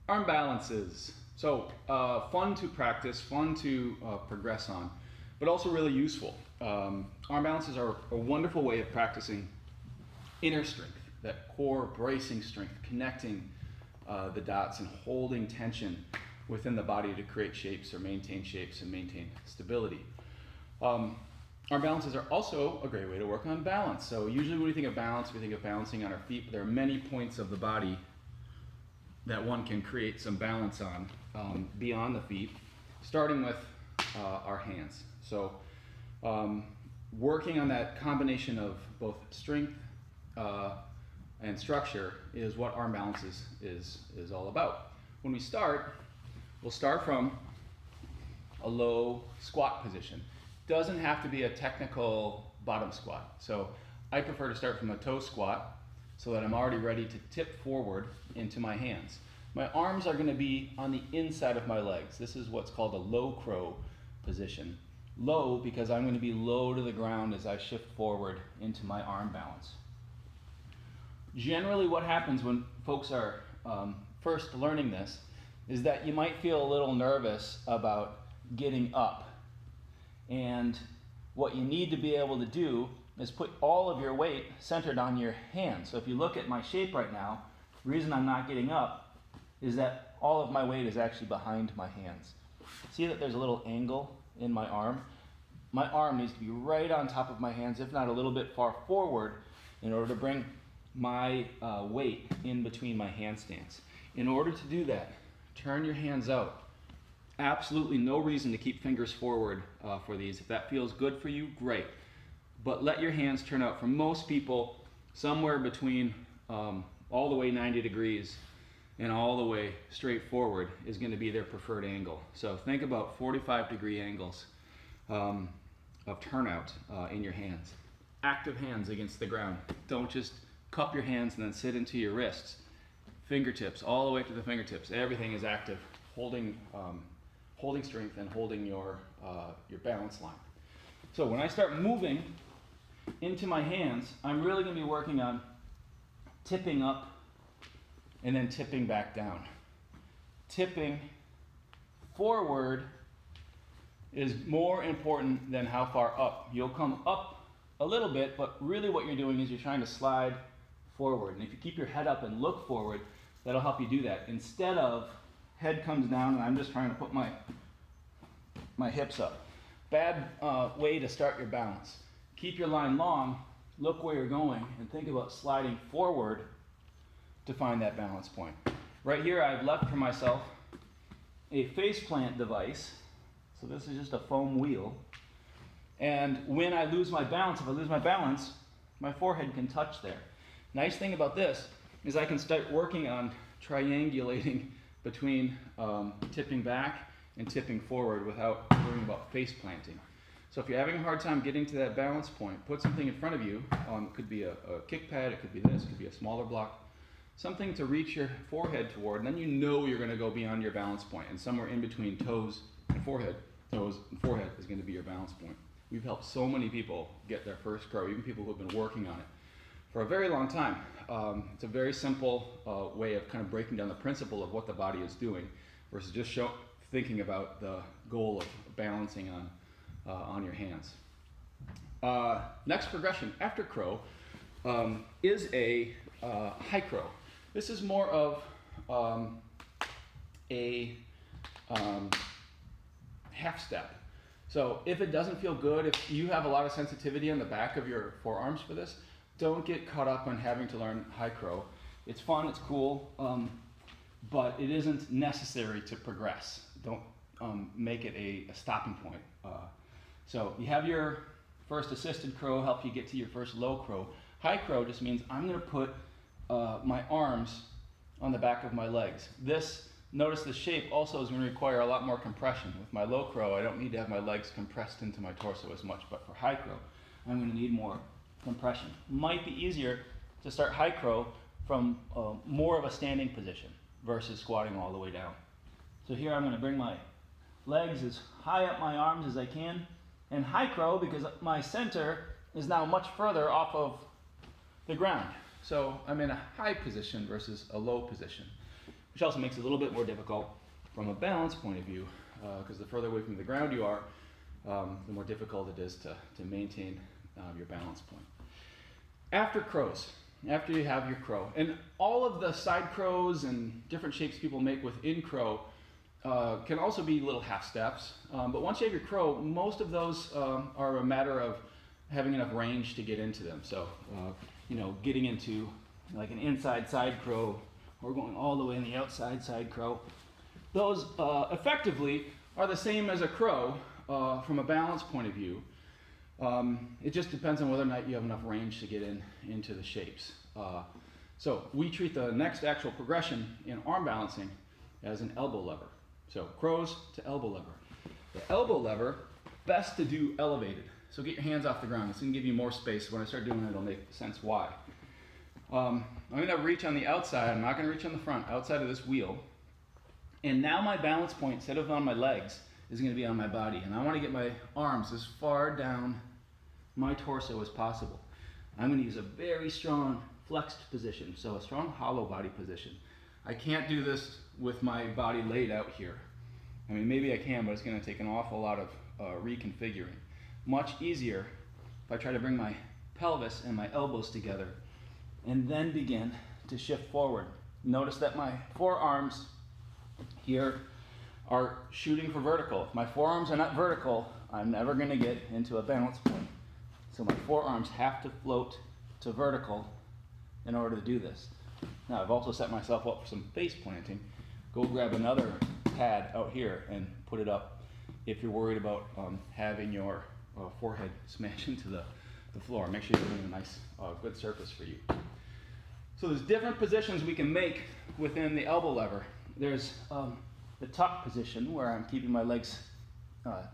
Arm balances. So fun to practice, fun to progress on, but also really useful. Arm balances are a wonderful way of practicing inner strength, that core bracing strength, connecting the dots and holding tension within the body to create shapes and maintain stability. Arm balances are also a great way to work on balance. So usually when we think of balance, we think of balancing on our feet, but there are many points of the body that one can create some balance on beyond the feet, starting with our hands. So working on that combination of both strength and structure is what arm balances is all about. When we start, we'll start from a low squat position. Doesn't have to be a technical bottom squat. So I prefer to start from a toe squat so that I'm already ready to tip forward into my hands. My arms are going to be on the inside of my legs. This is what's called a low crow position. Low because I'm going to be low to the ground as I shift forward into my arm balance. Generally what happens when folks are first learning this is that you might feel a little nervous about getting up. And what you need to be able to do is put all of your weight centered on your hands. So if you look at my shape right now, the reason I'm not getting up is that all of my weight is actually behind my hands. See that there's a little angle in my arm? My arm needs to be right on top of my hands, if not a little bit far forward, in order to bring my weight in between my handstands. In order to do that, turn your hands out. Absolutely no reason to keep fingers forward for these. If that feels good for you, great. But let your hands turn out. For most people, somewhere between all the way 90 degrees and all the way straight forward is going to be their preferred angle. So think about 45-degree angles of turnout in your hands. Active hands against the ground. Don't just cup your hands and then sit into your wrists. Fingertips, all the way to the fingertips. Everything is active, holding strength and holding your balance line. So when I start moving into my hands, I'm really going to be working on tipping up and then tipping back down. Tipping forward is more important than how far up. You'll come up a little bit, but really what you're doing is you're trying to slide forward. And if you keep your head up and look forward, that'll help you do that. Instead of head comes down and I'm just trying to put my hips up. Bad way to start your balance. Keep your line long, look where you're going, and think about sliding forward to find that balance point. Right here I've left for myself a face plant device. So this is just a foam wheel. And when I lose my balance, if I lose my balance, my forehead can touch there. Nice thing about this is I can start working on triangulating between tipping back and tipping forward without worrying about face planting. So if you're having a hard time getting to that balance point, put something in front of you. It could be a kick pad, it could be this, it could be a smaller block. Something to reach your forehead toward, and then you know you're going to go beyond your balance point. And somewhere in between toes and forehead is going to be your balance point. We've helped so many people get their first crow, even people who have been working on it for a very long time. It's a very simple way of kind of breaking down the principle of what the body is doing versus just thinking about the goal of balancing on your hands. Next progression after crow is a high crow. This is more of a half step. So if it doesn't feel good, if you have a lot of sensitivity on the back of your forearms for this, don't get caught up on having to learn high crow. It's fun, it's cool, but it isn't necessary to progress. Don't make it a stopping point. So you have your first assisted crow help you get to your first low crow. High crow just means I'm going to put my arms on the back of my legs. Notice the shape also is going to require a lot more compression. With my low crow, I don't need to have my legs compressed into my torso as much, but for high crow, I'm going to need more compression. Might be easier to start high crow from more of a standing position versus squatting all the way down. So here I'm going to bring my legs as high up my arms as I can, and high crow because my center is now much further off of the ground. So I'm in a high position versus a low position. which also makes it a little bit more difficult from a balance point of view, because the further away from the ground you are, the more difficult it is to maintain your balance point. After crows, after you have your crow, and all of the side crows and different shapes people make within crow can also be little half steps, but once you have your crow, most of those are a matter of having enough range to get into them. So, getting into like an inside side crow or going all the way in the outside side crow, those effectively are the same as a crow from a balance point of view. It just depends on whether or not you have enough range to get into the shapes. So we treat the next actual progression in arm balancing as an elbow lever. So crows to elbow lever. The elbow lever, best to do elevated. So get your hands off the ground. It's going to give you more space. When I start doing it, it'll make sense why. I'm going to reach on the outside. I'm not going to reach on the front, outside of this wheel. And now my balance point, instead of on my legs, is going to be on my body. And I want to get my arms as far down my torso as possible. I'm going to use a very strong flexed position, so a strong hollow body position. I can't do this with my body laid out here. I mean, maybe I can, but it's going to take an awful lot of reconfiguring. Much easier if I try to bring my pelvis and my elbows together and then begin to shift forward. Notice that my forearms here are shooting for vertical. If my forearms are not vertical, I'm never going to get into a balance point. So my forearms have to float to vertical in order to do this. Now I've also set myself up for some face planting. Go grab another pad out here and put it up if you're worried about having your forehead smash into the floor. Make sure you're doing a nice, good surface for you. So there's different positions we can make within the elbow lever. There's the tuck position where I'm keeping my legs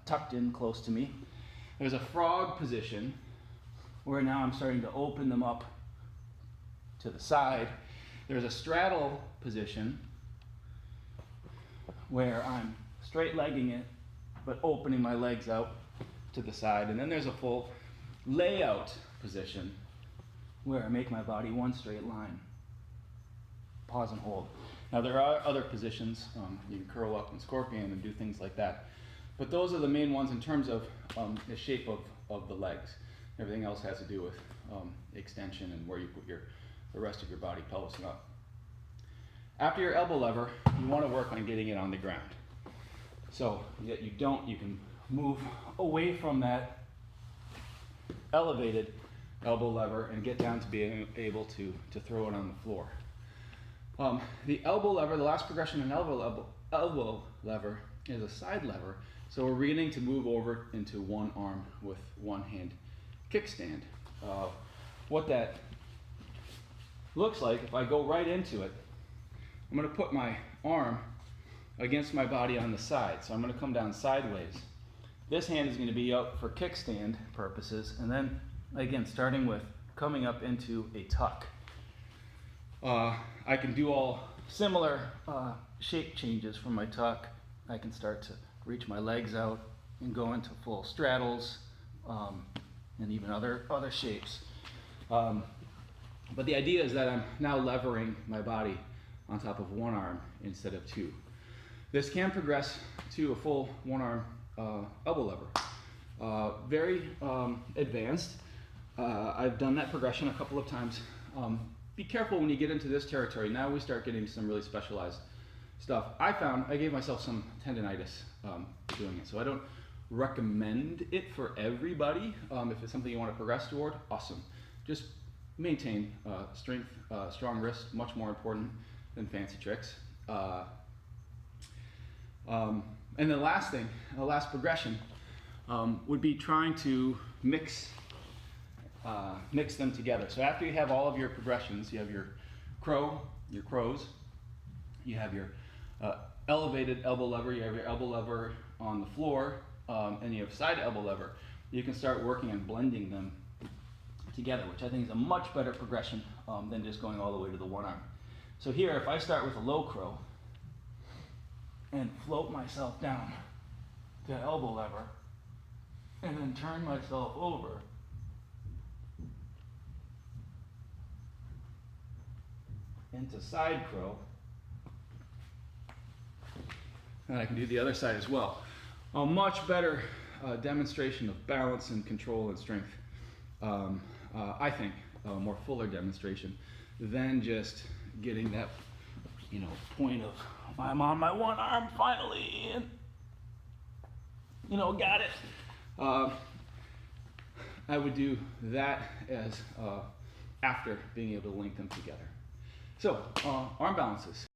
tucked in close to me. There's a frog position where now I'm starting to open them up to the side. There's a straddle position where I'm straight legging it but opening my legs out to the side. And then there's a full layout position where I make my body one straight line. Pause and hold. Now there are other positions. You can curl up in scorpion and do things like that. But those are the main ones in terms of the shape of the legs. Everything else has to do with extension and where you put the rest of your body, pelvis and up. After your elbow lever, you want to work on getting it on the ground. So that you can move away from that elevated elbow lever and get down to being able to throw it on the floor. The elbow lever, the last progression in elbow lever is a side lever. So we're beginning to move over into one arm with one hand kickstand. What that looks like, if I go right into it, I'm going to put my arm against my body on the side. So I'm going to come down sideways. This hand is going to be up for kickstand purposes, and then again starting with coming up into a tuck. I can do all similar shape changes from my tuck. I can start to reach my legs out and go into full straddles and even other shapes. But the idea is that I'm now levering my body on top of one arm instead of two. This can progress to a full one arm elbow lever. Very advanced. I've done that progression a couple of times. Be careful when you get into this territory. Now we start getting some really specialized stuff. I gave myself some tendonitis doing it, so I don't recommend it for everybody. If it's something you want to progress toward, awesome. Just maintain strength, strong wrist, much more important than fancy tricks. And the last thing, the last progression, would be trying to mix them together. So after you have all of your progressions, you have your crows, you have your elevated elbow lever, you have your elbow lever on the floor, and you have side elbow lever. You can start working on blending them together, which I think is a much better progression than just going all the way to the one arm. So here, if I start with a low crow and float myself down to elbow lever, and then turn myself over, into side crow, And I can do the other side as well. A much better demonstration of balance and control and strength. I think a more fuller demonstration than just getting that, point of I'm on my one arm finally, and got it. I would do that as after being able to link them together. So arm balances.